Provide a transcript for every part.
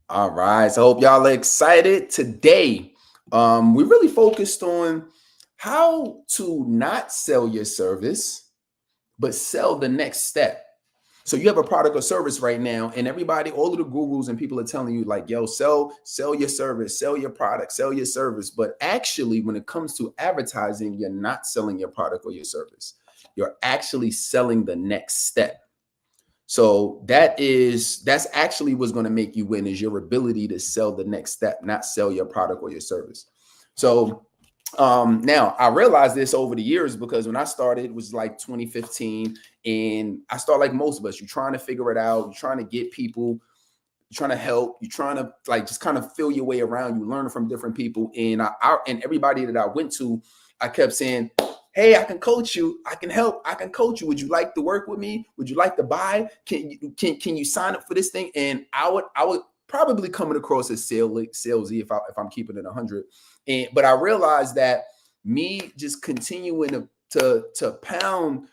All right. So I hope y'all are excited today. We really focused on how to not sell your service, but sell the next step. So you have a product or service right now, and everybody, all of the gurus and people are telling you, like, yo, sell your service, sell your product, sell your service. But actually, when it comes to advertising, you're not selling your product or your service. You're actually selling the next step. So that's actually what's going to make you win is your ability to sell the next step, not sell your product or your service. So now I realized this over the years because when I started, it was like 2015, and I start like most of us. You're trying to figure it out. You're trying to get people. You're trying to help. You're trying to like just kind of feel your way around. You learn from different people, and and everybody that I went to, I kept saying, "Hey, I can coach you. I can help. I can coach you. Would you like to work with me? Would you like to buy? Can you sign up for this thing?" And I would probably coming across as salesy if I'm keeping it 100. And but I realized that me just continuing to pound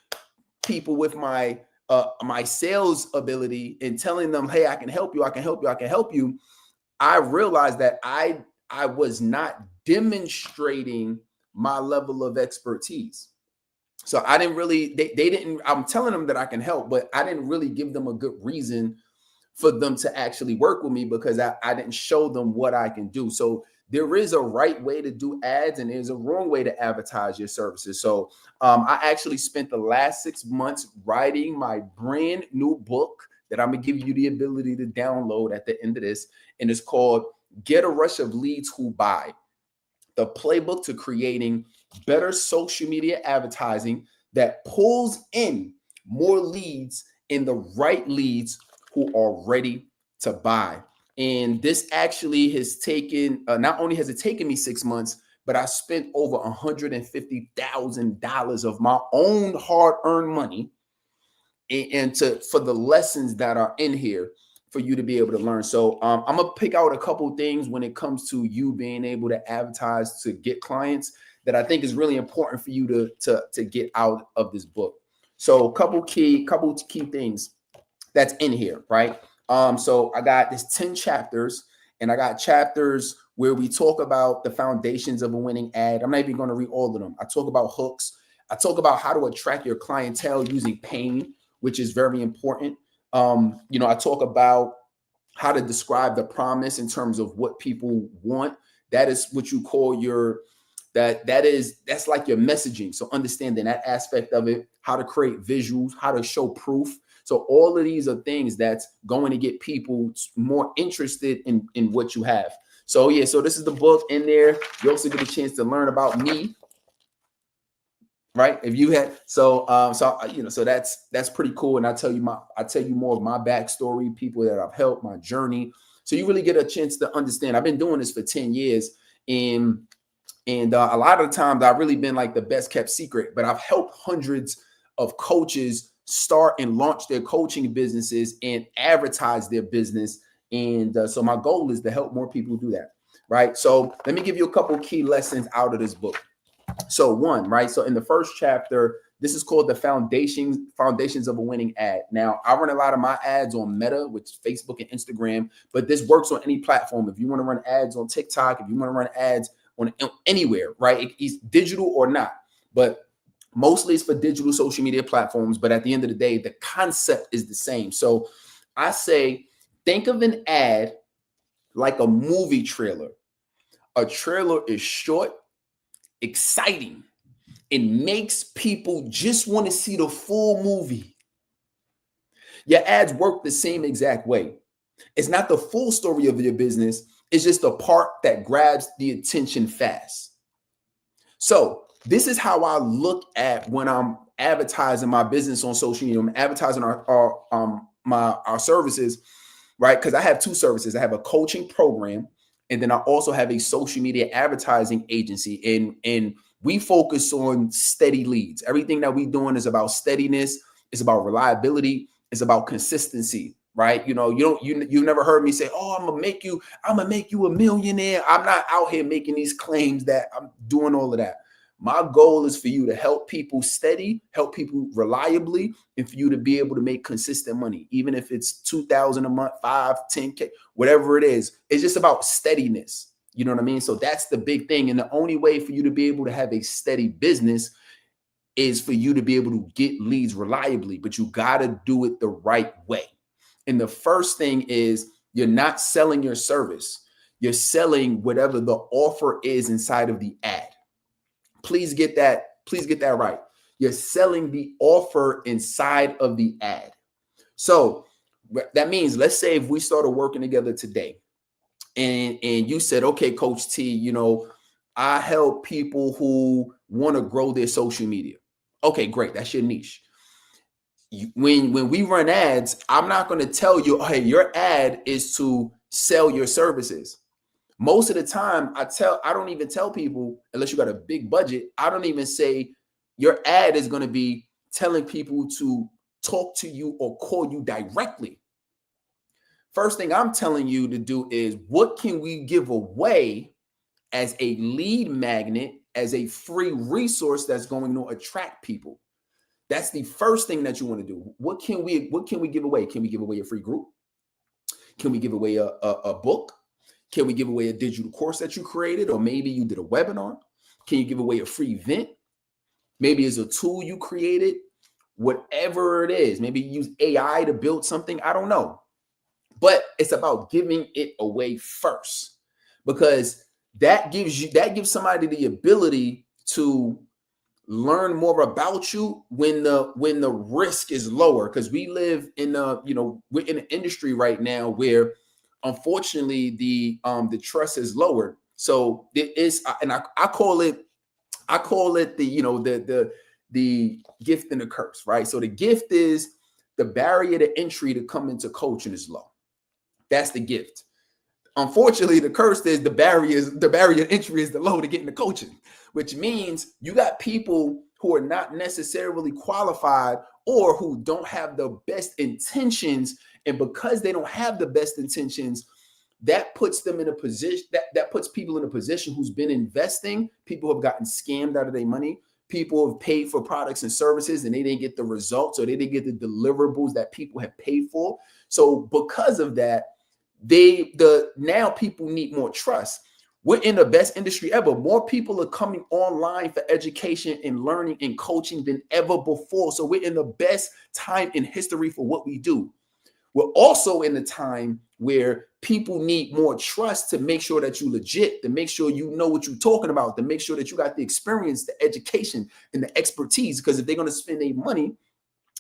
people with my sales ability and telling them, "Hey, I can help you. I can help you. I can help you." I realized that I was not demonstrating my level of expertise. So I didn't really, they didn't, I'm telling them that I can help, but I didn't really give them a good reason for them to actually work with me because I didn't show them what I can do. So there is a right way to do ads and there's a wrong way to advertise your services. So I actually spent the last 6 months writing my brand new book that I'm gonna give you the ability to download at the end of this. And it's called Get a Rush of Leads Who Buy, the playbook to creating better social media advertising that pulls in more leads and the right leads who are ready to buy. And this actually has taken, not only has it taken me 6 months, but I spent over $150,000 of my own hard earned money and to for the lessons that are in here for you to be able to learn. So I'm gonna pick out a couple things when it comes to you being able to advertise to get clients that I think is really important for you to get out of this book. So a couple key things that's in here, right? So I got this 10 chapters, and I got chapters where we talk about the foundations of a winning ad. I'm not even going to read all of them. I talk about hooks. I talk about how to attract your clientele using pain, which is very important. I talk about how to describe the promise in terms of what people want. That is what you call your that's like your messaging. So understanding that aspect of it, how to create visuals, how to show proof. So all of these are things that's going to get people more interested in what you have. So yeah, so this is the book in there. You also get a chance to learn about me, right? If you had so that's pretty cool. And I tell you more of my backstory, people that I've helped, my journey. So you really get a chance to understand. I've been doing this for 10 years, and a lot of the times I've really been like the best kept secret, but I've helped hundreds of coaches start and launch their coaching businesses and advertise their business. And so my goal is to help more people do that. Right. So let me give you a couple key lessons out of this book. So one, right? So in the first chapter, this is called the foundations of a winning ad. Now, I run a lot of my ads on Meta, which is Facebook and Instagram, but this works on any platform. If you want to run ads on TikTok, if you want to run ads on anywhere, right? It's digital or not, but mostly it's for digital social media platforms. But at the end of the day, the concept is the same. So I say, think of an ad like a movie trailer. A trailer is short, exciting, it makes people just want to see the full movie. Your ads work the same exact way. It's not the full story of your business, it's just the part that grabs the attention fast. So, this is how I look at when I'm advertising my business on social media. I'm advertising our services, right? Because I have two services. I have a coaching program, and then I also have a social media advertising agency. And we focus on steady leads. Everything that we're doing is about steadiness, it's about reliability, it's about consistency, right? You've never heard me say, "Oh, I'm gonna make you a millionaire." I'm not out here making these claims that I'm doing all of that, My goal is for you to help people steady, help people reliably, and for you to be able to make consistent money, even if it's 2,000 a month, 5, 10K, whatever it is. It's just about steadiness. You know what I mean? So that's the big thing. And the only way for you to be able to have a steady business is for you to be able to get leads reliably, but you got to do it the right way. And the first thing is you're not selling your service. You're selling whatever the offer is inside of the ad. Please get that right. You're selling the offer inside of the ad. So that means, let's say if we started working together today and you said, okay, Coach T, you know, I help people who want to grow their social media. Okay, great. That's your niche. When we run ads, I'm not going to tell you, hey, your ad is to sell your services. Most of the time, I don't even tell people, unless you got a big budget, I don't even say your ad is going to be telling people to talk to you or call you directly. First thing I'm telling you to do is, what can we give away as a lead magnet, as a free resource that's going to attract people? That's the first thing that you want to do. What can we give away? Can we give away a free group? Can we give away a book? Can we give away a digital course that you created? Or maybe you did a webinar? Can you give away a free event? Maybe it's a tool you created, whatever it is. Maybe you use AI to build something. I don't know. But it's about giving it away first, because that gives somebody the ability to learn more about you when the risk is lower. Because we live in we're in an industry right now where, unfortunately, the trust is lowered. So it is, and I call it the gift and the curse, right? So the gift is the barrier to entry to come into coaching is low. That's the gift. Unfortunately, the curse is the barrier to entry is the low to get into coaching, which means you got people who are not necessarily qualified or who don't have the best intentions. And because they don't have the best intentions, that puts them in a position that puts people in a position who's been investing. People have gotten scammed out of their money. People have paid for products and services and they didn't get the results, or they didn't get the deliverables that people have paid for. So because of that, now people need more trust. We're in the best industry ever. More people are coming online for education and learning and coaching than ever before. So we're in the best time in history for what we do. We're also in the time where people need more trust to make sure that you legit, to make sure you know what you're talking about, to make sure that you got the experience, the education, and the expertise. Because if they're going to spend their money,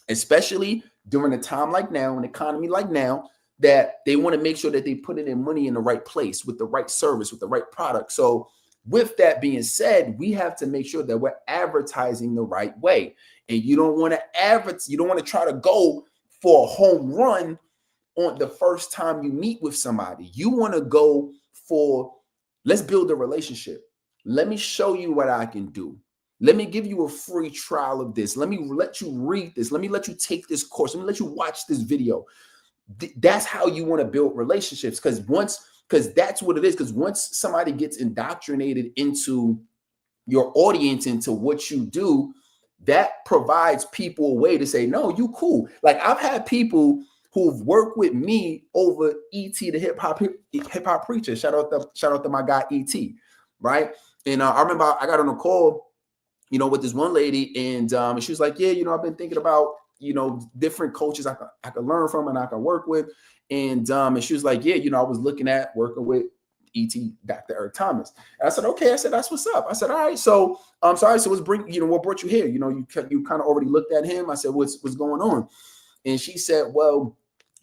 especially during a time like now, an economy like now, that they want to make sure that they put in their money in the right place with the right service, with the right product. So with that being said, we have to make sure that we're advertising the right way. And you don't want to try to go for a home run on the first time you meet with somebody. You want to go for, let's build a relationship. Let me show you what I can do. Let me give you a free trial of this. Let me let you read this. Let me let you take this course. Let me let you watch this video. That's how you want to build relationships, because that's what it is. Because once somebody gets indoctrinated into your audience, into what you do, that provides people a way to say, no, you cool. Like, I've had people who've worked with me over ET, the hip hop preacher. Shout out to my guy ET, right? And I remember I got on a call, with this one lady, and she was like, yeah, I've been thinking about, different coaches I could learn from and I could work with. And she was like, yeah, I was looking at working with ET, Dr. Eric Thomas. And I said, okay. I said, that's what's up. I said, all right. So so what's what brought you here? You kind of already looked at him. I said, what's going on? And she said, well,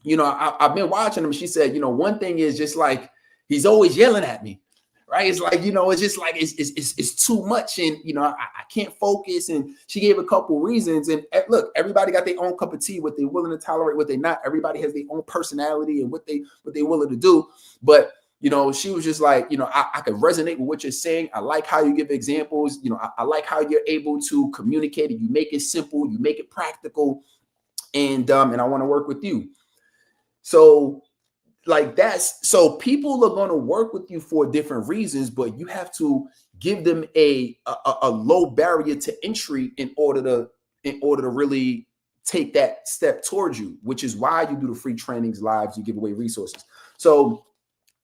I've been watching him. She said, one thing is just like, he's always yelling at me. Right. It's like, it's just like, it's too much. And, I can't focus. And she gave a couple reasons. And look, everybody got their own cup of tea, what they're willing to tolerate, what they're not. Everybody has their own personality and what they're willing to do. But, she was just like, I could resonate with what you're saying. I like how you give examples. I like how you're able to communicate it. You make it simple. You make it practical. And I want to work with you. So like that's so people are going to work with you for different reasons, but you have to give them a low barrier to entry in order to really take that step towards you, which is why you do the free trainings, lives, you give away resources. So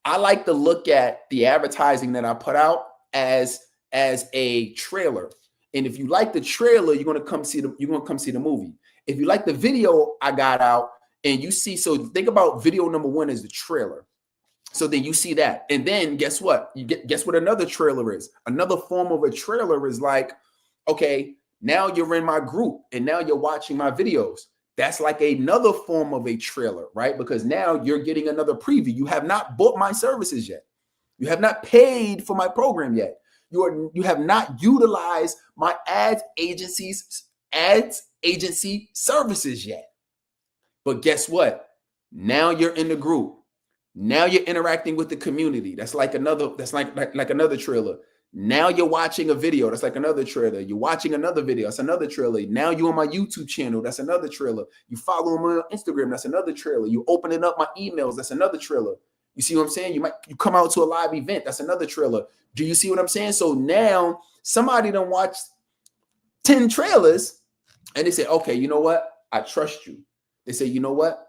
I like to look at the advertising that I put out as a trailer. And if you like the trailer, you're going to come see the movie. If you like the video I got out and you see, so think about video number one as the trailer. So then you see that. And then guess what? Guess what another trailer is? Another form of a trailer is like, okay, now you're in my group and now you're watching my videos. That's like another form of a trailer, right? Because now you're getting another preview. You have not bought my services yet. You have not paid for my program yet. You have not utilized my ads agency services yet. But guess what? Now you're in the group. Now you're interacting with the community. That's like another trailer. Now you're watching a video. That's like another trailer. You're watching another video. That's another trailer. Now you're on my YouTube channel. That's another trailer. You follow me on Instagram. That's another trailer. You opening up my emails. That's another trailer. You see what I'm saying? You come out to a live event. That's another trailer. Do you see what I'm saying? So now somebody done watched 10 trailers and they say, okay, you know what? I trust you. They say, you know what?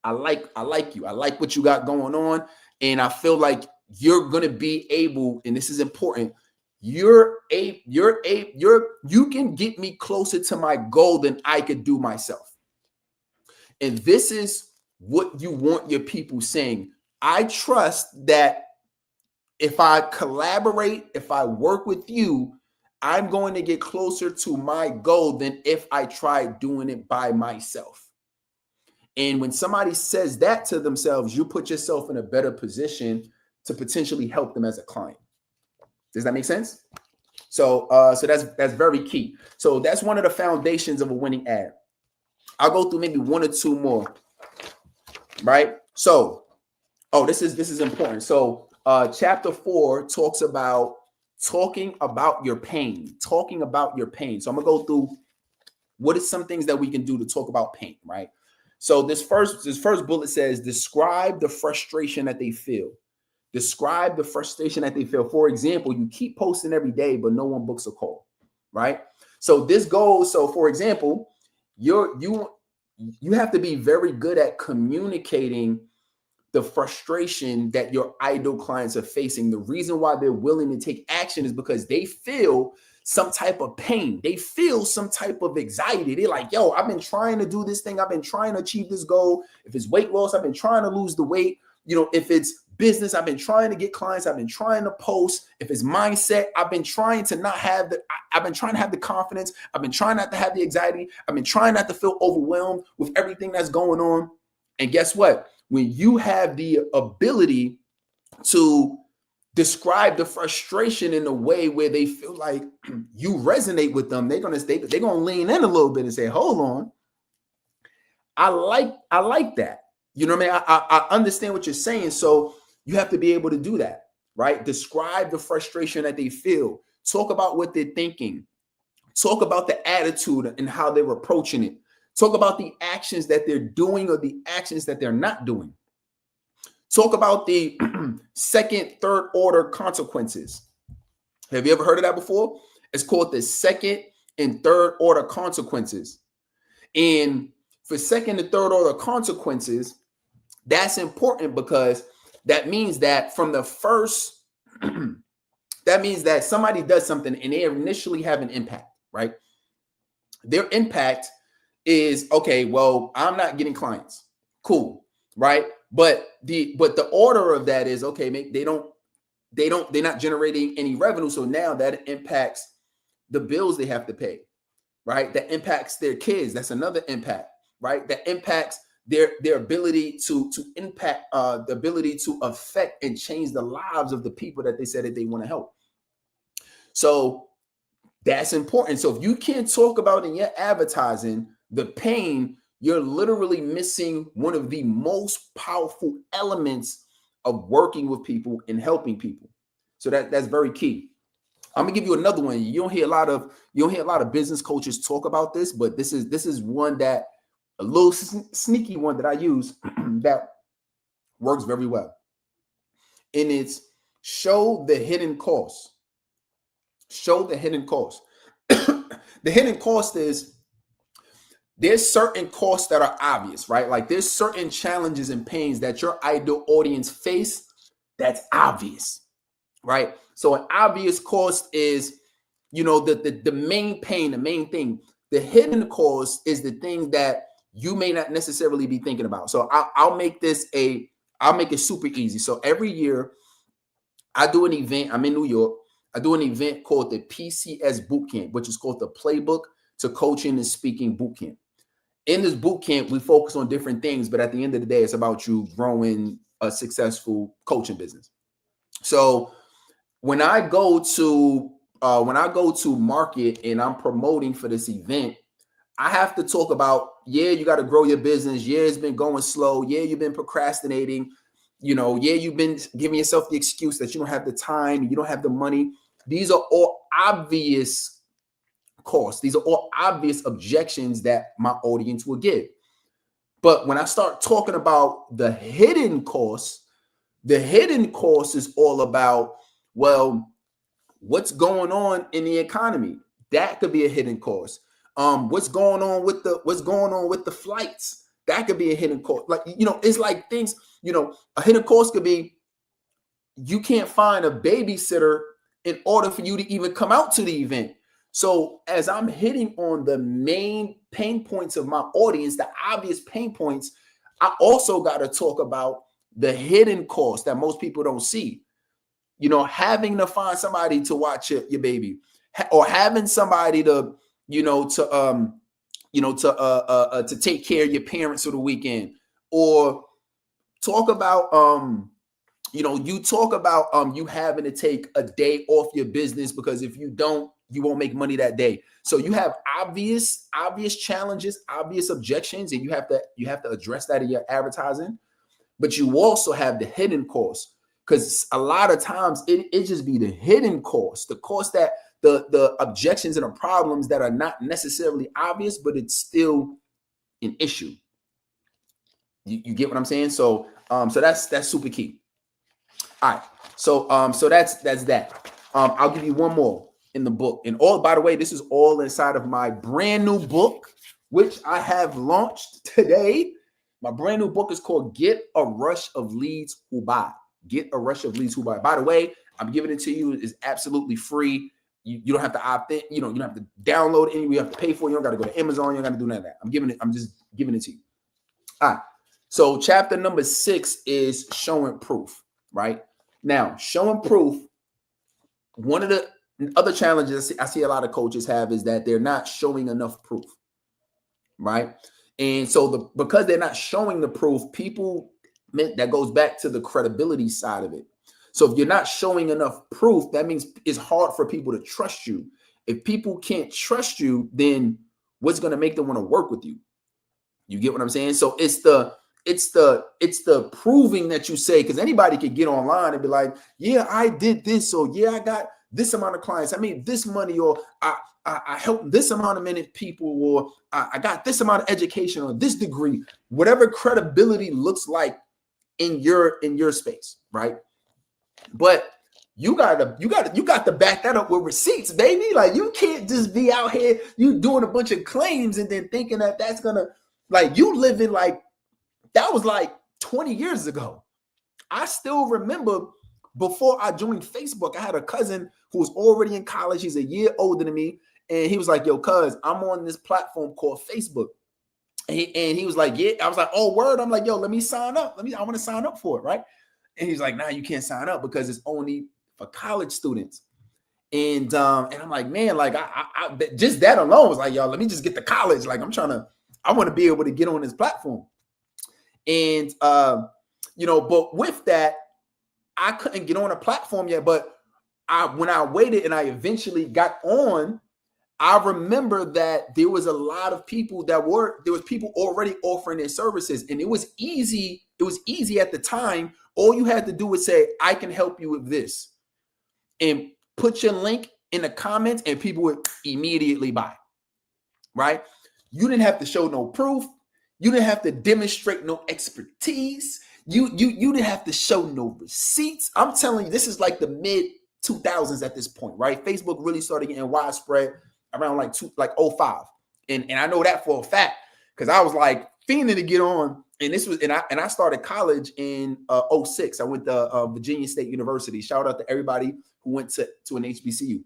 I like you. I like what you got going on. And I feel like you're going to be able, and this is important, you can get me closer to my goal than I could do myself. And this is what you want your people saying. I trust that if I collaborate, if I work with you, I'm going to get closer to my goal than if I tried doing it by myself. And when somebody says that to themselves, you put yourself in a better position to potentially help them as a client. Does that make sense? So that's very key. So that's one of the foundations of a winning ad. I'll go through maybe one or two more. Right? So, this is important. So chapter 4 talks about talking about your pain. Talking about your pain. So I'm gonna go through what is some things that we can do to talk about pain, right? So this first bullet says, describe the frustration that they feel. Describe the frustration that they feel. For example, you keep posting every day, but no one books a call, right? So this goes, so for example, you have to be very good at communicating the frustration that your ideal clients are facing. The reason why they're willing to take action is because they feel some type of pain. They feel some type of anxiety. They're like, yo, I've been trying to do this thing. I've been trying to achieve this goal. If it's weight loss, I've been trying to lose the weight. If it's business, I've been trying to get clients. I've been trying to post. If it's mindset, I've been trying to have the confidence. I've been trying not to have the anxiety. I've been trying not to feel overwhelmed with everything that's going on. And guess what? When you have the ability to describe the frustration in a way where they feel like you resonate with them, they're gonna lean in a little bit and say, hold on, I like that. You know what I mean? I understand what you're saying. So you have to be able to do that, right? Describe the frustration that they feel. Talk about what they're thinking. Talk about the attitude and how they're approaching it. Talk about the actions that they're doing or the actions that they're not doing. Talk about the second, third order consequences. Have you ever heard of that before? It's called the second and third order consequences. And for second and third order consequences, that's important because that means that from the first, that means that somebody does something and they initially have an impact, right? Their impact is, okay, well, I'm not getting clients. Cool, right? But the order of that is, okay, they're not generating any revenue. So now that impacts the bills they have to pay, right? That impacts their kids. That's another impact, right? That impacts their ability to impact, the ability to affect and change the lives of the people that they said that they want to help. So that's important. So if you can't talk about in your advertising the pain, you're literally missing one of the most powerful elements of working with people and helping people. So that's very key. I'm gonna give you another one. You don't hear a lot of business coaches talk about this, but this is one that a little sneaky one that I use that works very well. And it's show the hidden cost. Show the hidden cost. The hidden cost is there's certain costs that are obvious, right? Like there's certain challenges and pains that your ideal audience face that's obvious, right? So an obvious cost is, the main pain, the main thing. The hidden cost is the thing that you may not necessarily be thinking about. So I'll make it super easy. So every year I do an event. I'm in New York. I do an event called the PCS Bootcamp, which is called the Playbook to Coaching and Speaking Bootcamp. In this boot camp, we focus on different things, but at the end of the day, it's about you growing a successful coaching business. So when I go to market and I'm promoting for this event, I have to talk about, you got to grow your business. Yeah, it's been going slow. Yeah, you've been procrastinating. You've been giving yourself the excuse that you don't have the time, you don't have the money. These are all obvious costs. These are all obvious objections that my audience will give. But when I start talking about the hidden costs is all about, well, what's going on in the economy? That could be a hidden cost. What's going on with the flights? That could be a hidden cost. Like, it's like things, a hidden cost could be you can't find a babysitter in order for you to even come out to the event. So as I'm hitting on the main pain points of my audience, the obvious pain points, I also got to talk about the hidden costs that most people don't see. Having to find somebody to watch your baby, or having somebody to take care of your parents for the weekend, or talk about you having to take a day off your business because if you don't, you won't make money that day. So you have obvious challenges, obvious objections, and you have to address that in your advertising. But you also have the hidden costs, because a lot of times it just be the hidden cost, the cost that the objections and the problems that are not necessarily obvious, but it's still an issue. You get what I'm saying? So that's super key. All right. So that's that. I'll give you one more in the book. And by the way, this is all inside of my brand new book, which I have launched today. My brand new book is called Get a Rush of Leads Who Buy. Get a Rush of Leads Who Buy. By the way, I'm giving it to you. It's absolutely free. You don't have to opt in. You don't have to download it. You have to pay for it. You don't got to go to Amazon. You don't got to do none of that. I'm just giving it to you. All right. So chapter number 6 is showing proof, right? Now, showing proof, one of the other challenges I see a lot of coaches have is that they're not showing enough proof, right? And so because they're not showing the proof, that goes back to the credibility side of it. So if you're not showing enough proof, that means it's hard for people to trust you. If people can't trust you, then what's going to make them want to work with you? You get what I'm saying? So it's the proving that you say, because anybody could get online and be like, yeah, I did this, or yeah, I got this amount of clients, I made this money, or I helped this amount of many people, or I got this amount of education, or this degree, whatever credibility looks like in your space, right? But you got to back that up with receipts, baby. Like, you can't just be out here, you doing a bunch of claims and then thinking that that's gonna, like, you living like that was like 20 years ago. I still remember before I joined Facebook, I had a cousin who was already in college. He's a year older than me. And he was like, yo, cuz, I'm on this platform called Facebook. And he was like, yeah. I was like, oh, word. I'm like, yo, let me sign up. I want to sign up for it, right? And he's like, nah, you can't sign up because it's only for college students. And I'm like, man, like I just that alone was like, yo, let me just get to college. Like, I want to be able to get on this platform. And but with that, I couldn't get on a platform yet. But when I waited and I eventually got on, I remember that there was a lot of people there was people already offering their services, and it was easy. It was easy at the time. All you had to do was say, I can help you with this, and put your link in the comments, and people would immediately buy, right? You didn't have to show no proof. You didn't have to demonstrate no expertise. You didn't have to show no receipts. I'm telling you, this is like the mid 2000s at this point, right? Facebook really started getting widespread around like 05. And I know that for a fact because I was like fiending to get on. And this was and I started college in 06. I went to Virginia State University. Shout out to everybody who went to an HBCU,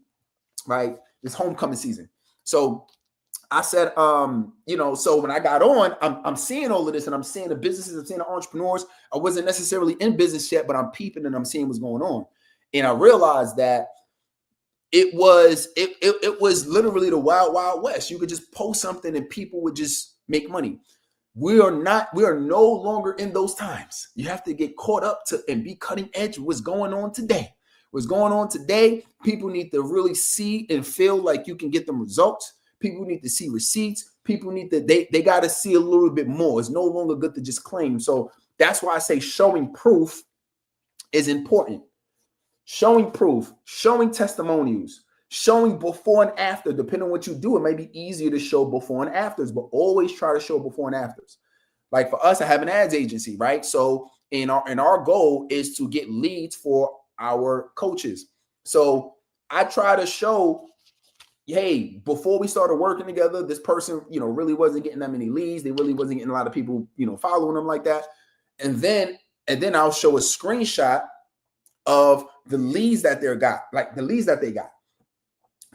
right? This homecoming season. So I said, so when I got on, I'm seeing all of this and I'm seeing the businesses, I'm seeing the entrepreneurs. I wasn't necessarily in business yet, but I'm peeping and I'm seeing what's going on. And I realized that it was literally the wild, wild west. You could just post something and people would just make money. We are no longer in those times. You have to get caught up to and be cutting edge with what's going on today. What's going on today, people need to really see and feel like you can get them results. People need to see receipts. People need to, they got to see a little bit more. It's no longer good to just claim. So that's why I say showing proof is important. Showing proof, showing testimonials, showing before and after. Depending on what you do, it may be easier to show before and afters, but always try to show before and afters. Like for us, I have an ads agency, right? So in our goal is to get leads for our coaches. So I try to show, hey, before we started working together, this person, really wasn't getting that many leads. They really wasn't getting a lot of people, following them like that. And then I'll show a screenshot of the leads that they got,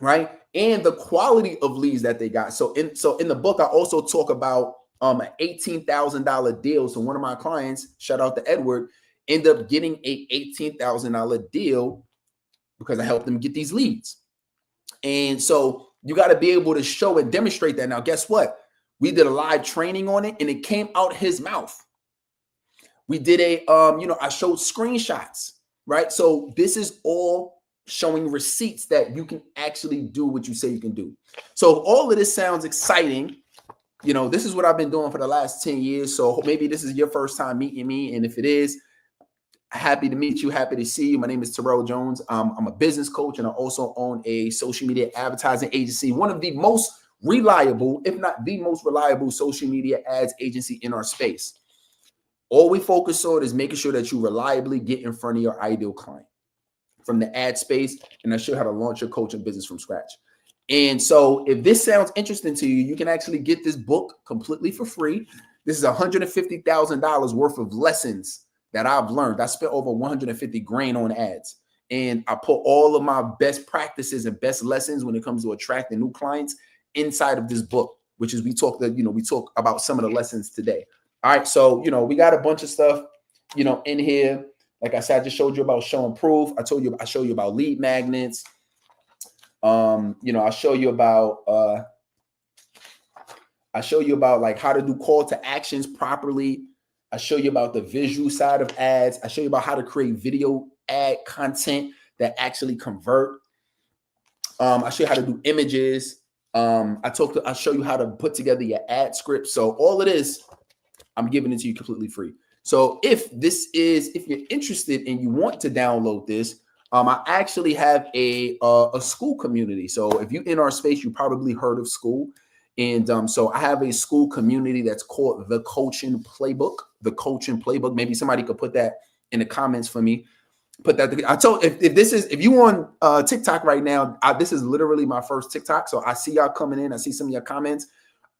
right? And the quality of leads that they got. So in the book, I also talk about an $18,000 deal. So one of my clients, shout out to Edward, ended up getting a $18,000 deal because I helped them get these leads. And so you got to be able to show and demonstrate that. Now, guess what? We did a live training on it and it came out his mouth. We did I showed screenshots, right? So this is all showing receipts that you can actually do what you say you can do. So all of this sounds exciting. This is what I've been doing for the last 10 years. So maybe this is your first time meeting me. And if it is, happy to meet you. Happy to see you. My name is Terrell Jones. I'm a business coach and I also own a social media advertising agency, one of the most reliable, if not the most reliable social media ads agency in our space. All we focus on is making sure that you reliably get in front of your ideal client from the ad space. And I show you how to launch your coaching business from scratch. And so if this sounds interesting to you, you can actually get this book completely for free. This is $150,000 worth of lessons that I've learned. I spent over 150 grand on ads. And I put all of my best practices and best lessons when it comes to attracting new clients inside of this book, which is we talk about some of the lessons today. All right. So, we got a bunch of stuff, in here. Like I said, I just showed you about showing proof. I show you about lead magnets. I show you about like how to do call to actions properly. I show you about the visual side of ads. I show you about how to create video ad content that actually convert. I show you how to do images. I show you how to put together your ad script. So all of this, I'm giving it to you completely free. So if you're interested and you want to download this, I actually have a school community. So if you're in our space, you probably heard of school. And so I have a school community that's called The Coaching Playbook. The Coaching Playbook. Maybe somebody could put that in the comments for me. Put that. If you on TikTok right now, this is literally my first TikTok. So I see y'all coming in. I see some of your comments.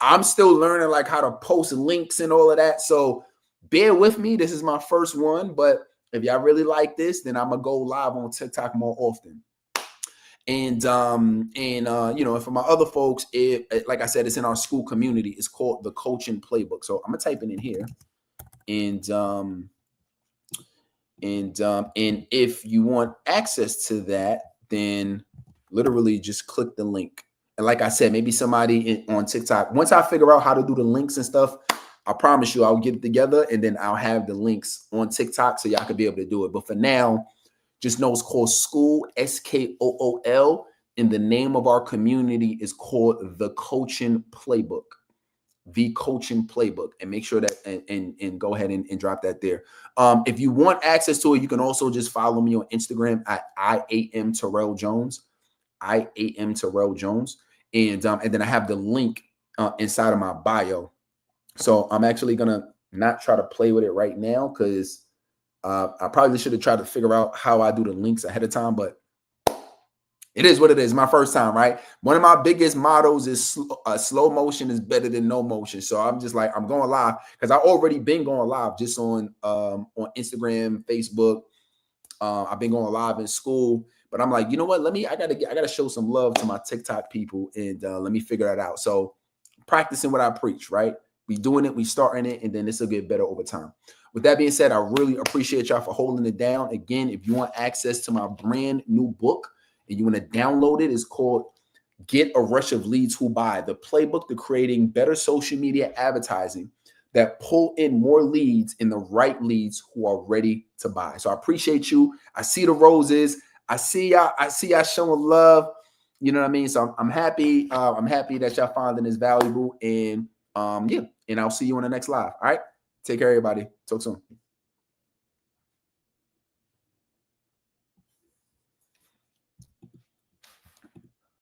I'm still learning like how to post links and all of that. So bear with me. This is my first one, but if y'all really like this, then I'm gonna go live on TikTok more often. And for my other folks, like I said, it's in our school community. It's called The Coaching Playbook. So I'm gonna type it in here. And if you want access to that, then literally just click the link. And like I said, maybe somebody on TikTok, once I figure out how to do the links and stuff, I promise you I'll get it together and then I'll have the links on TikTok so y'all can be able to do it. But for now, just know it's called School, SKOOL, and the name of our community is called The Coaching Playbook. The Coaching Playbook. And make sure that and go ahead and drop that there. If you want access to it, you can also just follow me on Instagram at IAM Terrell Jones. IAM Terrell Jones. And then I have the link inside of my bio. So I'm actually gonna not try to play with it right now because I probably should have tried to figure out how I do the links ahead of time, but it is what it is. My first time, right? One of my biggest mottos is slow motion is better than no motion. So I'm just like, I'm going live because I already been going live just on Instagram, Facebook. I've been going live in school, but I'm like, you know what? I gotta show some love to my TikTok people and let me figure that out. So practicing what I preach, right? We doing it, we starting it, and then this will get better over time. With that being said, I really appreciate y'all for holding it down. Again, if you want access to my brand new book and you want to download it, it's called Get a Rush of Leads Who Buy, the playbook to creating better social media advertising that pull in more leads and the right leads who are ready to buy. So I appreciate you. I see the roses. I see y'all showing love. You know what I mean? So I'm happy. I'm happy that y'all finding this valuable. And yeah, and I'll see you on the next live. All right. Take care, everybody. Talk soon.